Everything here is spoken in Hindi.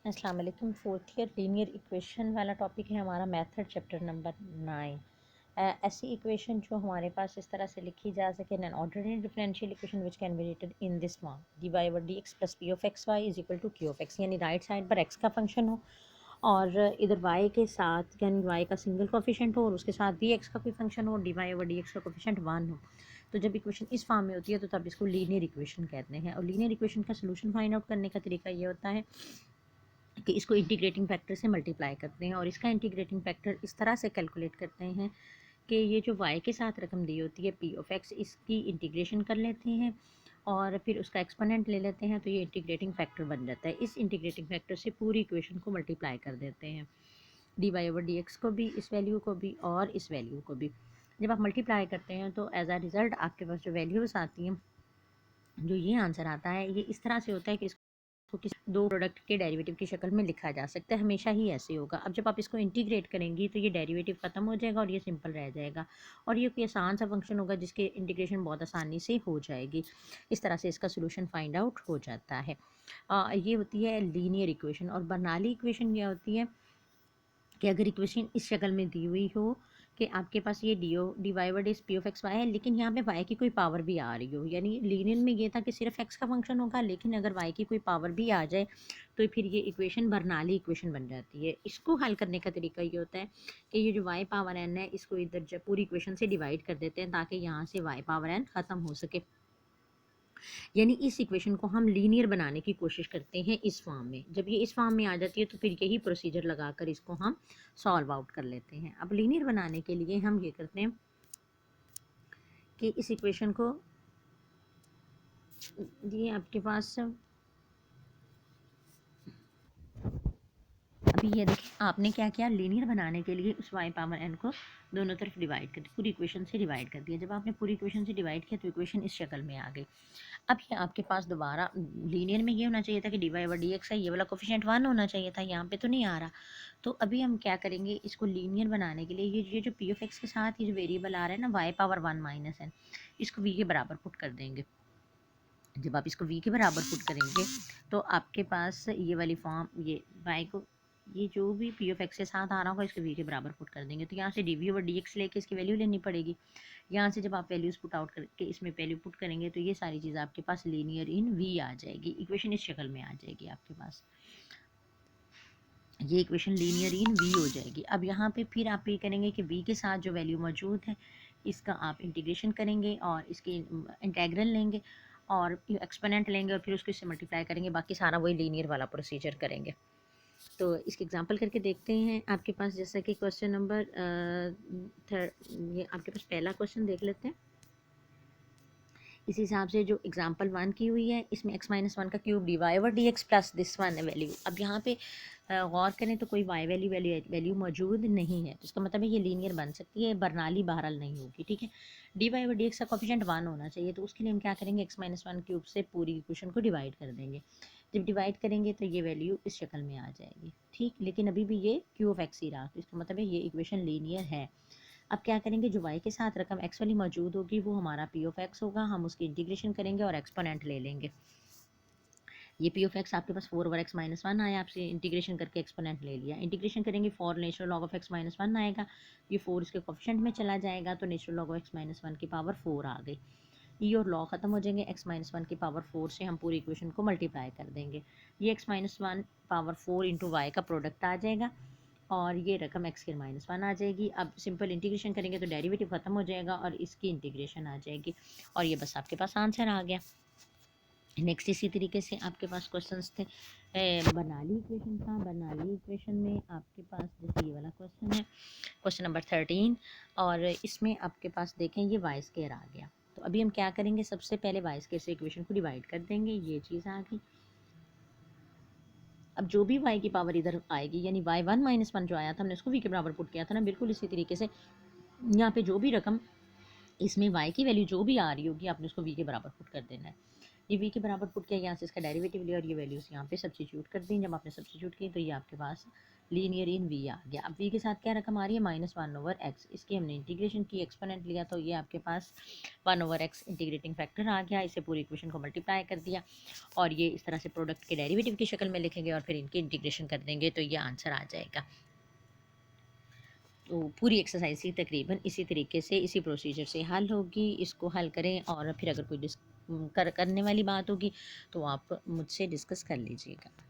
अस्सलाम वालेकुम। फोर्थ ईयर लीनियर इक्वेशन वाला टॉपिक है हमारा, मेथड चैप्टर नंबर 9। ऐसी इक्वेशन जो हमारे पास इस तरह से लिखी जा सके, an ordinary differential equation which can be written in this form, d y over d x plus p of x y is equal to q of x, यानी राइट साइड पर एक्स का फंक्शन हो और इधर वाई के साथ, यानी वाई का सिंगल कोफिशेंट हो और उसके साथ डी एक्स का कोई फंक्शन हो, d y over d x का कोफिशेंट 1 हो। तो जब इक्वेशन इस फॉर्म में होती है तो तब इसको लीनियर इक्वेशन कहते हैं। और लीनियर इक्वेशन का सोल्यूशन फाइंड आउट करने का तरीका ये होता है कि इसको इंटीग्रेटिंग फैक्टर से मल्टीप्लाई करते हैं, और इसका इंटीग्रेटिंग फैक्टर इस तरह से कैलकुलेट करते हैं कि ये जो y के साथ रकम दी होती है p ऑफ x, इसकी इंटीग्रेशन कर लेते हैं और फिर उसका एक्सपोनेंट ले लेते हैं, तो ये इंटीग्रेटिंग फैक्टर बन जाता है। इस इंटीग्रेटिंग फैक्टर से पूरी इक्वेशन को मल्टीप्लाई कर देते हैं, d y over d x को भी, इस वैल्यू को भी और इस वैल्यू को भी। जब आप मल्टीप्लाई करते हैं तो एज आ रिज़ल्ट आपके पास जो वैल्यूज़ आती हैं, जो ये आंसर आता है, ये इस तरह से होता है कि इसको किसी दो प्रोडक्ट के डेरिवेटिव की शक्ल में लिखा जा सकता है, हमेशा ही ऐसे होगा। अब जब आप इसको इंटीग्रेट करेंगी तो ये डेरिवेटिव ख़त्म हो जाएगा और ये सिंपल रह जाएगा, और ये कोई आसान सा फंक्शन होगा जिसके इंटीग्रेशन बहुत आसानी से हो जाएगी। इस तरह से इसका सोल्यूशन फाइंड आउट हो जाता है। ये होती है लीनियर इक्वेशन। और बर्नौली इक्वेशन क्या होती है कि अगर इक्वेशन इस शक्ल में दी हुई हो कि आपके पास ये d y over d p of x y है, लेकिन यहाँ पे वाई की कोई पावर भी आ रही हो, यानी लीनियर में ये था कि सिर्फ एक्स का फंक्शन होगा, लेकिन अगर वाई की कोई पावर भी आ जाए तो फिर ये इक्वेशन बर्नौली इक्वेशन बन जाती है। इसको हल करने का तरीका ये होता है कि ये जो वाई पावर एन है, इसको इधर जब पूरी इक्वेशन से डिवाइड कर देते हैं ताकि यहाँ से वाई पावर एन ख़त्म हो सके, यानी इस इक्वेशन को हम लीनियर बनाने की कोशिश करते हैं इस फॉर्म में। जब ये इस फॉर्म में आ जाती है तो फिर यही प्रोसीजर लगाकर इसको हम सॉल्व आउट कर लेते हैं। अब लीनियर बनाने के लिए हम ये करते हैं कि इस इक्वेशन को, ये आपके पास अभी ये देखिए, आपने क्या किया, लीनियर बनाने के लिए उस वाई पावर एन को दोनों तरफ डिवाइड कर दिया, पूरी इक्वेशन से डिवाइड कर दिया। जब आपने पूरी इक्वेशन से डिवाइड किया तो इक्वेशन इस शक्ल में आ गई। अब ये आपके पास दोबारा लीनियर में ये होना चाहिए था कि d y over d x है, ये वाला कोफिशिएंट 1 होना चाहिए था, यहाँ पे तो नहीं आ रहा। तो अभी हम क्या करेंगे, इसको लीनियर बनाने के लिए ये जो पी ऑफ एक्स के साथ ये जो वेरिएबल आ रहा है ना, वाई पावर 1 माइनस एन, इसको वी के बराबर पुट कर देंगे। जब आप इसको वी के बराबर पुट करेंगे तो आपके पास ये वाली फॉर्म, ये वाई को, ये जो भी पी ऑफ एक्स के साथ आ रहा होगा इसको वी के बराबर पुट कर देंगे। तो यहाँ से d v over d x लेके इसकी वैल्यू लेनी पड़ेगी। यहाँ से जब आप वैल्यूज़ पुट आउट करके इसमें वैल्यू पुट करेंगे तो ये सारी चीज़ आपके पास लीनियर इन वी आ जाएगी, इक्वेशन इस शक्ल में आ जाएगी आपके पास, ये इक्वेशन लीनियर इन वी हो जाएगी। अब यहाँ पे फिर आप ये करेंगे कि वी के साथ जो वैल्यू मौजूद है इसका आप इंटीग्रेशन करेंगे और इसकी इंटेग्रल लेंगे और एक्सपोनेंट लेंगे और फिर उसको इससे मल्टीप्लाई करेंगे, बाकी सारा वही लीनियर वाला प्रोसीजर करेंगे। तो इसके एग्जांपल करके देखते हैं। आपके पास जैसा कि क्वेश्चन नंबर ये आपके पास पहला क्वेश्चन देख लेते हैं। इस हिसाब से जो एग्जांपल 1 की हुई है, इसमें x माइनस 1 का cube d y over d x plus this one value. अब यहाँ पे गौर करें तो कोई y वैल्यू मौजूद नहीं है, तो इसका मतलब है ये लीनियर बन सकती है, बर्नौली बहरहाल नहीं होगी, ठीक है। D y over d x का कोफिशिएंट 1 होना चाहिए, तो उसके लिए हम क्या करेंगे, x माइनस 1 क्यूब से पूरी इक्वेशन को डिवाइड कर देंगे। जब डिवाइड करेंगे तो ये वैल्यू इस शक्ल में आ जाएगी, ठीक। लेकिन अभी भी ये क्यू ऑफ एक्स ही रहा, तो इसका मतलब है ये इक्वेशन लीनियर है। अब क्या करेंगे, जो y के साथ रकम x वाली मौजूद होगी वो हमारा p ऑफ x होगा, हम उसकी इंटीग्रेशन करेंगे और एक्सपोनेंट ले लेंगे। ये p ऑफ x आपके पास 4 ओवर x माइनस 1 आया, आपसे इंटीग्रेशन करके एक्सपोनेंट ले लिया। इंटीग्रेशन करेंगे 4 natural log of x minus 1 आएगा, ये 4 इसके कोफिशिएंट में चला जाएगा तो natural log of x minus 1 की पावर 4 आ गई। ये और लॉ ख़त्म हो जाएंगे, x माइनस 1 की पावर 4 से हम पूरी इक्वेशन को मल्टीप्लाई कर देंगे। ये x minus 1 power 4 into y का प्रोडक्ट आ जाएगा और ये रकम x के माइनस 1 आ जाएगी। अब सिंपल इंटीग्रेशन करेंगे तो डेरिवेटिव ख़त्म हो जाएगा और इसकी इंटीग्रेशन आ जाएगी, और ये बस आपके पास आंसर आ गया। नेक्स्ट इसी तरीके से आपके पास क्वेश्चंस थे। बर्नौली इक्वेशन था, बर्नौली इक्वेशन में आपके पास जैसे ये वाला क्वेश्चन है, क्वेश्चन नंबर 13, और इसमें आपके पास देखें ये वाई स्क्वायर आ गया। तो अभी हम क्या करेंगे, सबसे पहले वाई स्क्वायर से इक्वेशन को डिवाइड कर देंगे, ये चीज़ आ गई। अब जो भी y की पावर इधर आएगी, यानी y1 माइनस 1 जो आया था हमने उसको v के बराबर पुट किया था ना, बिल्कुल इसी तरीके से यहाँ पे जो भी रकम इसमें y की वैल्यू जो भी आ रही होगी आपने उसको v के बराबर पुट कर देना है। ये v के बराबर पुट किया, यहाँ से इसका डेरिवेटिव लिया और ये वैल्यूज़ यहाँ पे सब्स्टिट्यूट कर दी। जब आपने सब्स्टिट्यूट की तो ये आपके पास लीनियर इन v आ गया। अब v के साथ क्या रकम आ रही है, -1/x। इसकी हमने इंटीग्रेशन की, एक्सपोनेंट लिया, तो ये आपके पास 1/x इंटीग्रेटिंग फैक्टर आ गया। इसे पूरी इक्वेशन को मल्टीप्लाई कर दिया और ये इस तरह से प्रोडक्ट के डेरिवेटिव की शक्ल में लिखेंगे और फिर इनकी इंटीग्रेशन कर देंगे तो ये आंसर आ जाएगा। तो पूरी एक्सरसाइज ही तकरीबन इसी तरीके से, इसी प्रोसीजर से हल होगी। इसको हल करें और फिर अगर कोई करने वाली बात होगी तो आप मुझसे डिस्कस कर लीजिएगा।